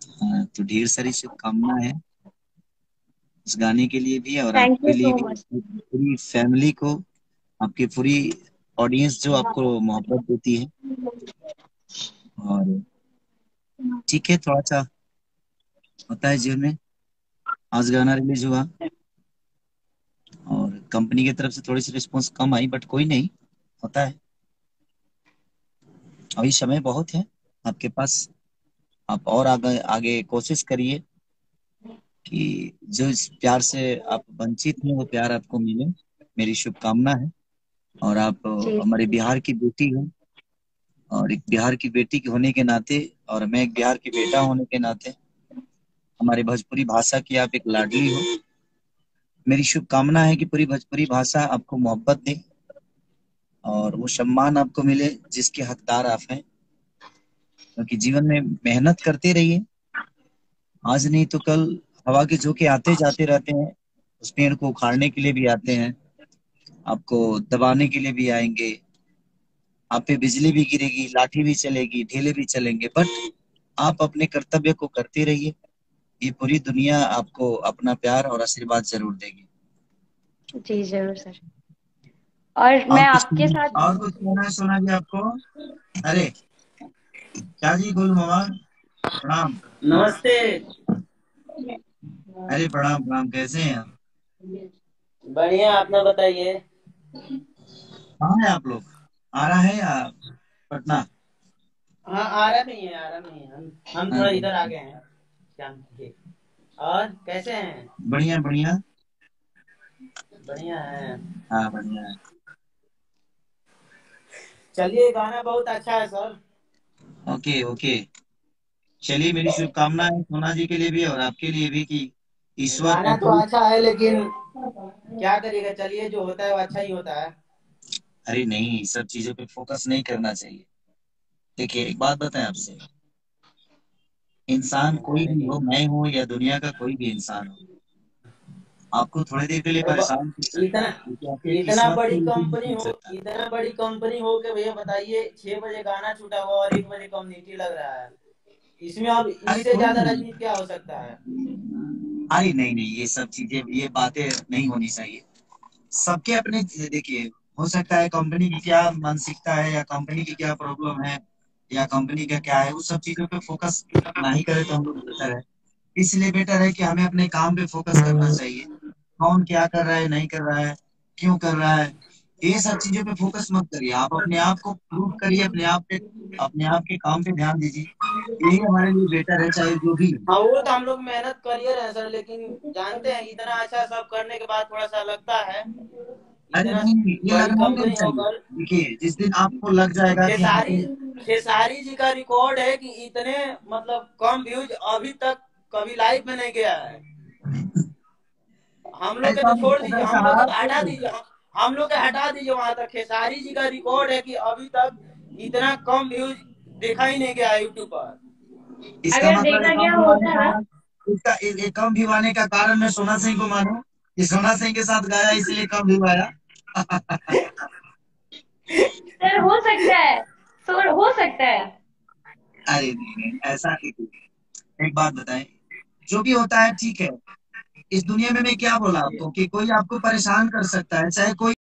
तो ढेर सारी शुभकामना है इस गाने के लिए भी और थैंक आपके यू लिए सो भी, मच। पूरी फैमिली को, आपकी पूरी ऑडियंस जो आपको मोहब्बत देती है। और ठीक है, थोड़ा सा होता है जीवन में। आज गाना रिलीज हुआ और कंपनी की तरफ से थोड़ी सी रिस्पॉन्स कम आई, बट कोई नहीं, होता है। अभी समय बहुत है आपके पास। आप और आगे आगे कोशिश करिए कि जो इस प्यार से आप वंचित हैं वो प्यार आपको मिले। मेरी शुभकामना है। और आप जी। हमारे बिहार की बेटी हो, और एक बिहार की बेटी के होने के नाते, और मैं एक बिहार की बेटा होने के नाते, हमारे भोजपुरी भाषा की आप एक लाडली हो। मेरी शुभकामना है कि पूरी भोजपुरी भाषा आपको मोहब्बत दे और वो सम्मान आपको मिले जिसके हकदार आप हैं। क्योंकि जीवन में मेहनत करते रहिए, आज नहीं तो कल हवा के झोंके आते जाते रहते हैं। उस पेड़ को उखाड़ने के लिए भी आते हैं, आपको दबाने के लिए भी आएंगे। आप पे बिजली भी गिरेगी, लाठी भी चलेगी, ढेले भी चलेंगे, बट आप अपने कर्तव्य को करते रहिए। ये पूरी दुनिया आपको अपना प्यार और आशीर्वाद जरूर देगी। जी जरूर सर। और और मैं कुछ आपके साथ। और कुछ कहना है सोना जी आपको? अरे क्या जी, गोलू मामा, प्रणाम। नमस्ते। अरे प्रणाम प्रणाम, कैसे हैं आप? बढ़िया, अपना बताइए। कहाँ हैं आप लोग? आ रहा है या पटना? हाँ, आरा में ही है, आरा में ही है। हम थोड़ा इधर आ गए हैं। क्या जी। और कैसे हैं? बढ़िया बढ़िया। बढ़िया है। हाँ बढ़िया है। चलिए, गाना बहुत अच्छा है सर। Okay okay. चलिए, मेरी शुभकामनाएं सोना जी के लिए भी और आपके लिए भी कि ईश्वर गाना तो आपको। अच्छा है, लेकिन क्या करिएगा, चलिए, जो होता है वो अच्छा ही होता है। अरे नहीं, सब चीजों पे फोकस नहीं करना चाहिए। देखिए, एक बात बताएं आपसे, इंसान कोई भी लेकिन हो, मैं हूं या दुनिया का कोई भी इंसान हो, आपको थोड़ी देर के लिए तो परेशान कर सकता इतना है, क्योंकि आपके इतना किस्मत को बड़ी बिल्कुल नहीं कंपनी छू हो, सकता। इतना बड़ी कंपनी हो के भैया बताइए, 6 बजे गाना छूटा हुआ और 1 बजे कम्युनिटी लग रहा है। इसमें अब अरे इससे कोई ज्यादा नहीं, राजनीति क्या हो सकता है? अरे नहीं नहीं, ये सब चीजें, ये बातें नहीं होनी चाहिए। सबके अपने, देखिए, हो सकता है कंपनी की क्या मानसिकता है या कंपनी की क्या प्रॉब्लम है या कंपनी का क्या है, उस सब चीजों पे फोकस ना ही करे तो हम लोग बेहतर है। इसलिए बेटर है कि हमें अपने काम पे फोकस करना चाहिए। कौन क्या कर रहा है, नहीं कर रहा है, क्यों कर रहा है, ये सब चीजों पे फोकस मत करिए। आप अपने आप को प्रूव करिए, अपने आप पे, अपने आप के काम पे ध्यान दीजिए। यही हमारे लिए बेटर है, चाहे जो भी हो। हाँ, वो तो हम लोग मेहनत कर ही रहे हैं सर, लेकिन जानते हैं इतना अच्छा सब करने के बाद थोड़ा सा लगता है, अरे इतना नहीं नहीं, ये बड़ी लगना ही नहीं कंपनी चाहिए। होकर। देखिए, जिस दिन आपको लग जाएगा कि हाँ खेसारी खेसारी जी का रिकॉर्ड है कि इतने मतलब कम व्यूज अभी तक कभी लाइव में नहीं गया है। हम लोग के ऐसा तो छोड़ दीजिए, अगर हम लोग कहा के तो हटा तो, दीजिए, हम लोग के हटा दीजिए, वहां तक खेसारी जी का रिकॉर्ड है कि अभी तक इतना कम व्यूज देखा ही नहीं गया यूट्यूब पर। इसका अगर मतलब देखा एक कम गया व्यू आने होता। का, इसका एक कम व्यू आने का कारण मैं सोना सिंह को मानूं कि सोना सिंह के साथ गाया इसलिए कम व्यू आया। सर हो सकता है, सर हो सकता है। अरे नहीं नहीं, ऐसा नहीं। एक बात बताएं, जो भी होता है ठीक है। इस दुनिया में मैं क्या बोला आपको कि कोई आपको परेशान कर सकता है, चाहे कोई